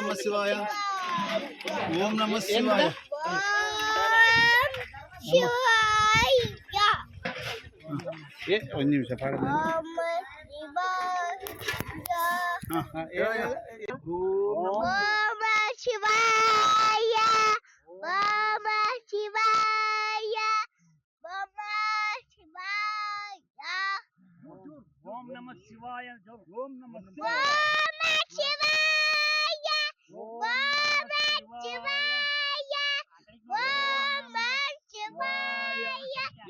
ನಮಃ ಶಿವಾಯ. ಓಂ ನಮಃ ಶಿವಾಯ. ಒಂದು ನಿಮಿಷ ಪಾಡ. ಓಂ ನಮಃ ಶಿವಾಯ. ಓಂ ನಮಃ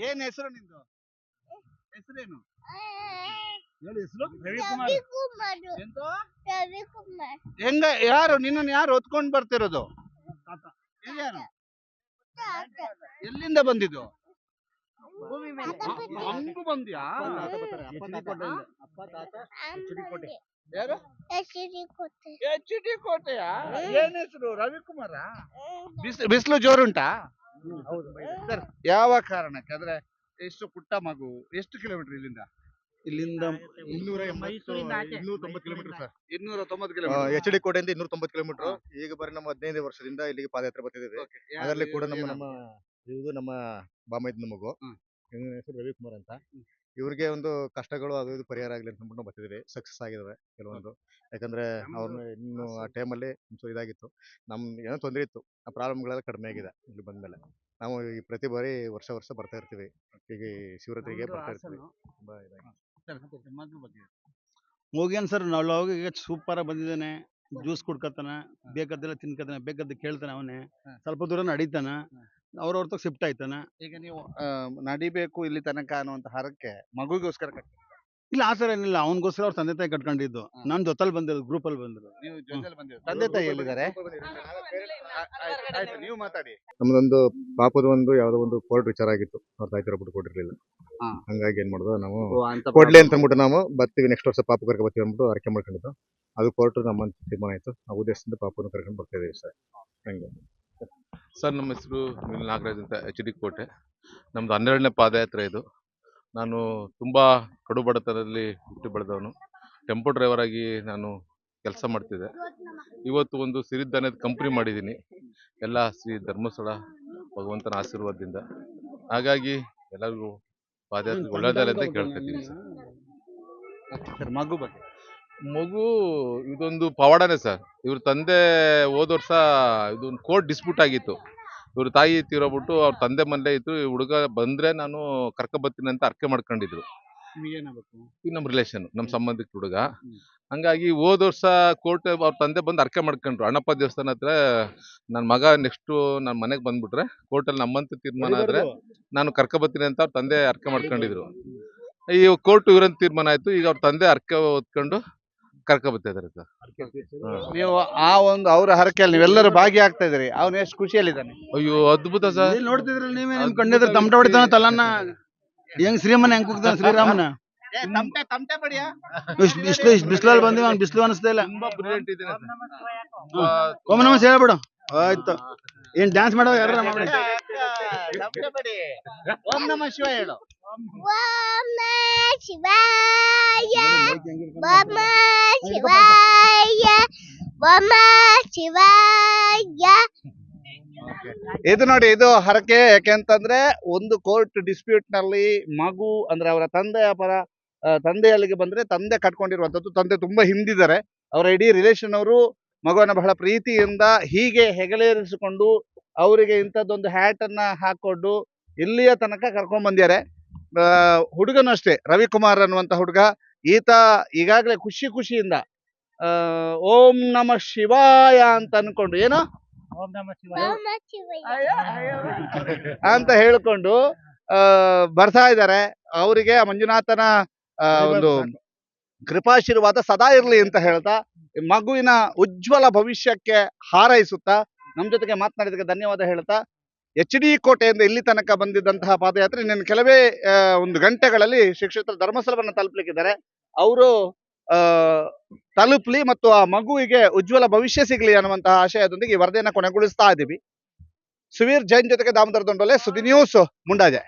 ಏನ್ ಹೆಸರು ನಿಂದು? ಹೆಸರೇನು ಹೇಳಿ? ಹೆಸರು ಹೆಂಗ? ಯಾರು ನಿನ್ನನ್ನು ಯಾರು ಹೊತ್ಕೊಂಡ್ ಬರ್ತಿರೋದು? ಯಾರು? ಎಲ್ಲಿಂದ ಬಂದಿದ್ದು? ಹಂಗು ಬಂದ್ಯಾ? ಯಾರು? HD ಕೋಟೆಯ? ಏನ್ ಹೆಸರು? ರವಿಕುಮಾರ? ಬಿಸಿಲು ಜೋರುಂಟಾ? ಸರ್, ಯಾವ ಕಾರಣಕ್ಕೆ? ಅಂದ್ರೆ ಎಷ್ಟು ಪುಟ್ಟ ಮಗು, ಎಷ್ಟು ಕಿಲೋಮೀಟರ್ ಇಲ್ಲಿಂದ? ಇಲ್ಲಿಂದ 290 kilometre sir. 290 kilometre. HD ಕೋಟೆಯಿಂದ 290 kilometre. ಈಗ ಬರೀ ನಮ್ಮ 15 ವರ್ಷದಿಂದ ಇಲ್ಲಿಗೆ ಪಾದಯಾತ್ರೆ ಬರ್ತಿದ್ದೀವಿ. ಅದರಲ್ಲಿ ಕೂಡ ನಮ್ಮ ಬಾಮೈದ್ ಮಗು, ಇವನ ಹೆಸರು ರವಿಕುಮಾರ್ ಅಂತ. ಇವ್ರಿಗೆ ಒಂದು ಕಷ್ಟಗಳು ಅದು ಇದು ಪರಿಹಾರ ಆಗಲಿ ಅಂತ ಅಂದ್ಬಿಟ್ಟು ಬರ್ತಿದ್ದೀವಿ. ಸಕ್ಸಸ್ ಆಗಿದಾವೆ ಕೆಲವೊಂದು. ಯಾಕಂದ್ರೆ ಅವ್ರನ್ನ ಇನ್ನು ಆ ಟೈಮಲ್ಲಿ ಒಂಚೂರು ಇದಾಗಿತ್ತು, ನಮ್ಗೆ ಏನೋ ತೊಂದರೆ ಇತ್ತು. ಆ ಪ್ರಾಬ್ಲಮ್ಗಳೆಲ್ಲ ಕಡಿಮೆ ಆಗಿದೆ ಇಲ್ಲಿ ಬಂದ್ಮೇಲೆ. ನಾವು ಈ ಪ್ರತಿ ಬಾರಿ ವರ್ಷ ಬರ್ತಾ ಇರ್ತೀವಿ. ಈಗ ಶಿವರಾತ್ರಿಗೆ ಬರ್ತಾ ಇರ್ತೀವಿ. ತುಂಬಾ ಇದಾಗಿ ಹೋಗ್ಯಾನ ಸರ್. ನಾವು ಈಗ ಸೂಪರ್ ಬಂದಿದ್ದಾನೆ. ಜ್ಯೂಸ್ ಕುಡ್ಕತಾನ, ಬೇಕಾದ್ದೆಲ್ಲ ತಿನ್ಕತಾನ, ಬೇಕಾದ ಕೇಳ್ತಾನೆ. ಅವನೇ ಸ್ವಲ್ಪ ದೂರ ನಡೀತಾನ, ಅವ್ರವ್ರ ತಗ ಶಿಫ್ಟ್ ಆಯ್ತಾನ. ಈಗ ನೀವು ನಡಿಬೇಕು ಇಲ್ಲಿ ತನಕ ಅನ್ನುವಂತ ಹರಕ್ಕೆ ಮಗುಗೋಸ್ಕರ ಇಲ್ಲ ಆ ಥರ ಏನಿಲ್ಲ. ಅವನಿಗೋಸ್ಕರ ಅವ್ರ ತಂದೆ ತಾಯಿ ಕಟ್ಕೊಂಡಿದ್ದು. ನಾನು ಜೊತೆಲಿ ಬಂದಿರೋದು, ಗ್ರೂಪಲ್ಲಿ ಬಂದಿರೋದು. ನೀವು ಜೊತೆಲಿ ಬಂದಿರೋದು. ತಂದೆ ತಾಯಿ ಎಲ್ಲಿದ್ದಾರೆ? ಆಯ್ತು, ನೀವು ಮಾತಾಡಿ. ನಮ್ದೊಂದು ಪಾಪದ ಒಂದು ಯಾವ್ದೋ ಒಂದು ಕೋರ್ಟ್ ವಿಚಾರ ಆಗಿತ್ತು. ಅವ್ರ ತಾಯಿ ತರ ಕೊಟ್ಟಿರ್ಲಿಲ್ಲ. ಹಂಗಾಗಿ ಏನ್ ಮಾಡೋದು, ನಾವು ಕೊಡ್ಲಿ ಅಂತ ಅಂದ್ಬಿಟ್ಟು ನಾವು ಬರ್ತೀವಿ, ನೆಕ್ಸ್ಟ್ ವರ್ಷ ಪಾಪ ಕರ್ಕೊಂಡು ಬರ್ತೀವಿ ಅಂದ್ಬಿಟ್ಟು ಅರಕೆ ಮಾಡ್ಕೊಂಡಿದ್ದು. ಅದು ಕೋರ್ಟ್ ನಮ್ಮ ತೀರ್ಮಾನ ಆಯ್ತು. ಆ ಉದ್ದೇಶದಿಂದ ಪಾಪನ ಕರ್ಕೊಂಡು ಬರ್ತಾ ಇದೀವಿ ಸರ್. ಹಂಗೆ ಸರ್, ನಮ್ಮ ಹೆಸರು ನಾಗರಾಜ್ ಅಂತ, HD ಕೋಟೆ. ನಮ್ದು 12ನೇ ಪಾದಯಾತ್ರೆ ಇದು. ನಾನು ತುಂಬ ಕಡು ಬಡತನದಲ್ಲಿ ಹುಟ್ಟಿ ಬೆಳೆದವನು. ಟೆಂಪೋ ಡ್ರೈವರ್ ಆಗಿ ನಾನು ಕೆಲಸ ಮಾಡ್ತಿದ್ದೆ. ಇವತ್ತು ಒಂದು ಸಿರಿಧಾನ್ಯದ ಕಂಪ್ನಿ ಮಾಡಿದ್ದೀನಿ, ಎಲ್ಲ ಶ್ರೀ ಧರ್ಮಸ್ಥಳ ಭಗವಂತನ ಆಶೀರ್ವಾದದಿಂದ. ಹಾಗಾಗಿ ಎಲ್ಲರಿಗೂ ಪಾದಯಾತ್ರೆ ಒಳ್ಳೆಯದಲ್ಲ ಅಂತ ಕೇಳ್ತಿದ್ದೀನಿ ಸರ್. ಮಗು ಬಗ್ಗೆ? ಮಗು ಇದೊಂದು ಪವಾಡನೇ ಸರ್. ಇವ್ರ ತಂದೆ ಹೋದ ವರ್ಷ ಇದೊಂದು ಕೋರ್ಟ್ ಡಿಸ್ಪ್ಯೂಟ್ ಆಗಿತ್ತು. ಇವ್ರ ತಾಯಿ ತೀರೋಗ್ಬಿಟ್ಟು ಅವ್ರ ತಂದೆ ಮನೇಲೆ ಇತ್ತು. ಈ ಹುಡುಗ ಬಂದ್ರೆ ನಾನು ಬರ್ತೀನಿ ಅಂತ ಅರ್ಕೆ ಮಾಡ್ಕೊಂಡಿದ್ರು. ಈ ನಮ್ಮ ರಿಲೇಷನ್, ನಮ್ಮ ಸಂಬಂಧಿಕ ಹುಡುಗ. ಹಂಗಾಗಿ ಹೋದ ವರ್ಷ ಕೋರ್ಟ್ ಅವ್ರ ತಂದೆ ಬಂದು ಅರ್ಕೆ ಮಾಡ್ಕೊಂಡ್ರು. ಅಣ್ಣಪ್ಪ ದೇವಸ್ಥಾನ ಹತ್ರ ನನ್ನ ಮಗ ನೆಕ್ಸ್ಟ್ ನನ್ನ ಮನೆಗೆ ಬಂದ್ಬಿಟ್ರೆ ಕೋರ್ಟಲ್ಲಿ ನಮ್ಮಂತ ತೀರ್ಮಾನ ಆದ್ರೆ ನಾನು ಬರ್ತೀನಿ ಅಂತ ಅವ್ರ ತಂದೆ ಅರ್ಕೆ ಮಾಡ್ಕೊಂಡಿದ್ರು. ಈ ಕೋರ್ಟ್ ಇವ್ರಂತ ತೀರ್ಮಾನ ಆಯ್ತು. ಈಗ ಅವ್ರ ತಂದೆ ಅರ್ಕೆ ಹೊತ್ಕೊಂಡು ಬರ್ತಾ ಇದಾರೆ ಸರ್. ನೀವು ಆ ಒಂದು ಅವ್ರ ಹರಕೆಯಲ್ಲಿ ನೀವೆಲ್ಲರೂ ಭಾಗಿಯಾಗ್ತಾ ಇದ್ರಿ. ಅವ್ನು ಎಷ್ಟು ಖುಷಿಯಲ್ಲಿದ್ದಾನೆ? ಅಯ್ಯೋ ಅದ್ಭುತ ಸರ್. ನೋಡ್ತಿದ್ರಲ್ಲ ನೀವೇ, ನಿಮ್ ಕಣ್ಣಿದ್ರೆ ತಮಟ ಹೊಡಿತಾನ ತಲನ್ನ. ಹೆಂಗ್ ಶ್ರೀಮನ ಹೆಂಗ್ ಕೂಗ್ತಾನ ಶ್ರೀರಾಮನ. ಬಿಸ್ಲಲ್ಲಿ ಬಂದಿವಿ, ಅವ್ನು ಬಿಸ್ಲು ಅನಿಸ್ತಾ ಇಲ್ಲ. ತುಂಬಾ ಬ್ರಿಲಿಯಂಟ್ ಇದೆ. ಓಂ ನಮಃ ಹೇಳ್ಬಿಡು. ಆಯ್ತು, ಏನ್ ಡ್ಯಾನ್ಸ್ ಮಾಡೋ ಯಾರ ಮಾಡಿ. ಓಂ ನಮಃ ಶಿವಾಯ ಹೇಳು. ಇದು ನೋಡಿ, ಇದು ಹರಕೆ. ಯಾಕೆಂತಂದ್ರೆ ಒಂದು ಕೋರ್ಟ್ ಡಿಸ್ಪ್ಯೂಟ್ ನಲ್ಲಿ ಮಗು ಅಂದ್ರೆ ಅವರ ತಂದೆಯ ಪರ ತಂದೆ ಅಲ್ಲಿಗೆ ಬಂದ್ರೆ ತಂದೆ ಕಟ್ಕೊಂಡಿರುವಂತದ್ದು. ತಂದೆ ತುಂಬಾ ಹಿಂದಿದ್ದಾರೆ. ಅವರ ಇಡೀ ರಿಲೇಷನ್ ಅವರು ಮಗುವನ್ನ ಬಹಳ ಪ್ರೀತಿಯಿಂದ ಹೀಗೆ ಹೆಗಲೇರಿಸಿಕೊಂಡು ಅವರಿಗೆ ಇಂಥದ್ದೊಂದು ಹ್ಯಾಟ್ ಅನ್ನ ಹಾಕೊಂಡು ಇಲ್ಲಿಯ ತನಕ ಕರ್ಕೊಂಡ್ ಬಂದಿದ್ದಾರೆ. ಹುಡುಗನು ಅಷ್ಟೇ, ರವಿಕುಮಾರ್ ಅನ್ನುವಂತ ಹುಡುಗ. ಈತ ಈಗಾಗಲೇ ಖುಷಿಯಿಂದ ಓಂ ನಮಃ ಶಿವಾಯ ಅಂತ ಅನ್ಕೊಂಡು, ಏನೋ ಅಂತ ಹೇಳ್ಕೊಂಡು ಬರ್ತಾ ಇದ್ದಾರೆ. ಅವರಿಗೆ ಮಂಜುನಾಥನ ಒಂದು ಕೃಪಾಶೀರ್ವಾದ ಸದಾ ಇರ್ಲಿ ಅಂತ ಹೇಳ್ತಾ, ಮಗುವಿನ ಉಜ್ವಲ ಭವಿಷ್ಯಕ್ಕೆ ಹಾರೈಸುತ್ತಾ ನಮ್ಮ ಜೊತೆಗೆ ಮಾತನಾಡಿದಕ್ಕೆ ಧನ್ಯವಾದ ಹೇಳ್ತಾ, HD ಕೋಟೆಯಿಂದ ಇಲ್ಲಿ ತನಕ ಬಂದಿದ್ದಂತಹ ಪಾದಯಾತ್ರೆ ಇನ್ನೇನು ಕೆಲವೇ ಒಂದು ಗಂಟೆಗಳಲ್ಲಿ ಶ್ರೀ ಕ್ಷೇತ್ರ ಧರ್ಮಸ್ಥಳವನ್ನು ತಲುಪಲಿಕ್ಕಿದ್ದಾರೆ. ಅವರು ತಲುಪಲಿ ಮತ್ತು ಆ ಮಗುವಿಗೆ ಉಜ್ವಲ ಭವಿಷ್ಯ ಸಿಗಲಿ ಅನ್ನುವಂತಹ ಆಶಯದೊಂದಿಗೆ ಈ ವರದಿಯನ್ನು ಕೊನೆಗೊಳಿಸ್ತಾ ಇದ್ದೀವಿ. ಸುವೀರ್ ಜೈನ್ ಜೊತೆಗೆ ದಾಮೋದರ ದೊಂಡೋಲೆ, ಸುದ್ದಿ ನ್ಯೂಸ್, ಮುಂಡಾಜೆ.